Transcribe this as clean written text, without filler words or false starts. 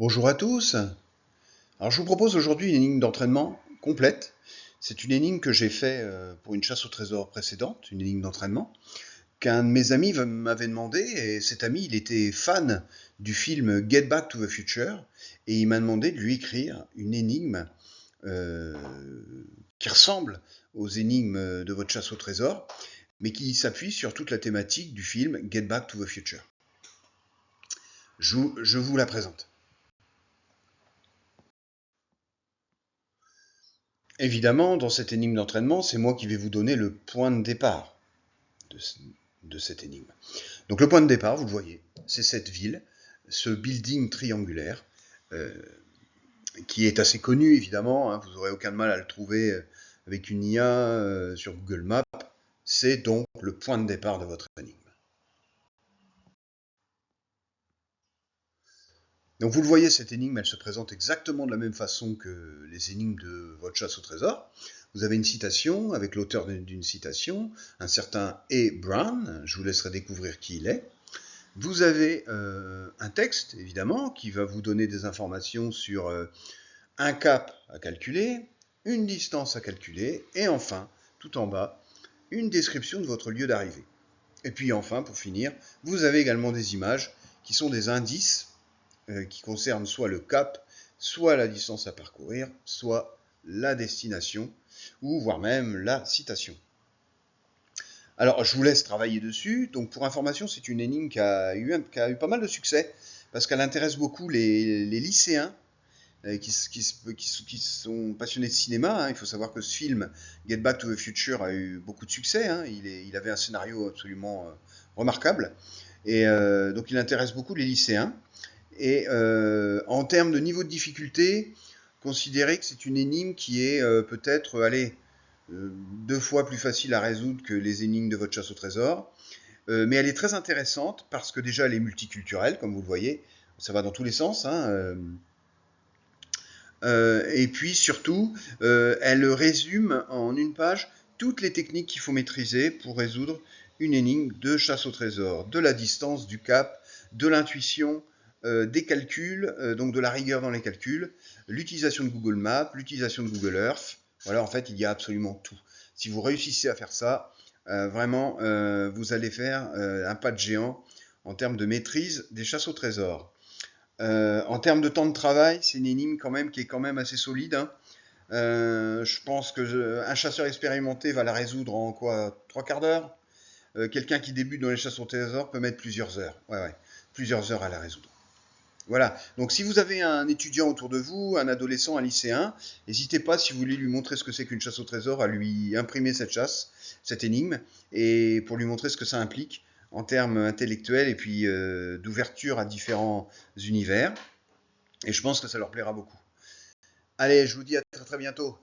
Bonjour à tous. Alors je vous propose aujourd'hui une énigme d'entraînement complète. C'est une énigme que j'ai fait pour une chasse au trésor précédente, une énigme d'entraînement, qu'un de mes amis m'avait demandé, et cet ami il était fan du film Get Back to the Future, et il m'a demandé de lui écrire une énigme euh, qui ressemble aux énigmes de votre chasse au trésor, mais qui s'appuie sur toute la thématique du film Get Back to the Future. Je vous la présente. Évidemment, dans cette énigme d'entraînement, c'est moi qui vais vous donner le point de départ de, de cette énigme. Donc le point de départ, vous le voyez, c'est cette ville, ce building triangulaire, euh, qui est assez connu évidemment, hein, vous n'aurez aucun mal à le trouver avec une IA sur Google Maps. C'est donc le point de départ de votre énigme. Donc vous le voyez, cette énigme, elle se présente exactement de la même façon que les énigmes de votre chasse au trésor. Vous avez une citation avec l'auteur d'une citation, un certain A. Brown, je vous laisserai découvrir qui il est. Vous avez un texte, évidemment, qui va vous donner des informations sur un cap à calculer, une distance à calculer, et enfin, tout en bas, une description de votre lieu d'arrivée. Et puis enfin, pour finir, vous avez également des images qui sont des indices qui concerne soit le cap, soit la distance à parcourir, soit la destination, ou voire même la citation. Alors, je vous laisse travailler dessus. Donc, pour information, c'est une énigme qui a eu pas mal de succès, parce qu'elle intéresse beaucoup les lycéens qui sont passionnés de cinéma. Hein. Il faut savoir que ce film, Get Back to the Future, a eu beaucoup de succès. Hein. Il avait un scénario absolument remarquable. Et donc, il intéresse beaucoup les lycéens. Et en termes de niveau de difficulté, considérez que c'est une énigme qui est peut-être, allez, 2 fois plus facile à résoudre que les énigmes de votre chasse au trésor. Mais elle est très intéressante parce que déjà elle est multiculturelle, comme vous le voyez, ça va dans tous les sens. Hein, et puis surtout, elle résume en une page toutes les techniques qu'il faut maîtriser pour résoudre une énigme de chasse au trésor, de la distance, du cap, de l'intuition, des calculs, donc de la rigueur dans les calculs, l'utilisation de Google Maps, l'utilisation de Google Earth. Voilà, en fait, il y a absolument tout. Si vous réussissez à faire ça, vraiment, vous allez faire un pas de géant en termes de maîtrise des chasses au trésor. En termes de temps de travail, c'est une énigme quand même qui est quand même assez solide. Hein. Je pense que un chasseur expérimenté va la résoudre en quoi, 3/4 d'heure. Quelqu'un qui débute dans les chasses au trésor peut mettre plusieurs heures. Ouais, plusieurs heures à la résoudre. Voilà. Donc si vous avez un étudiant autour de vous, un adolescent, un lycéen, n'hésitez pas, si vous voulez lui montrer ce que c'est qu'une chasse au trésor, à lui imprimer cette chasse, cette énigme, et pour lui montrer ce que ça implique en termes intellectuels et puis d'ouverture à différents univers. Et je pense que ça leur plaira beaucoup. Allez, je vous dis à très très bientôt.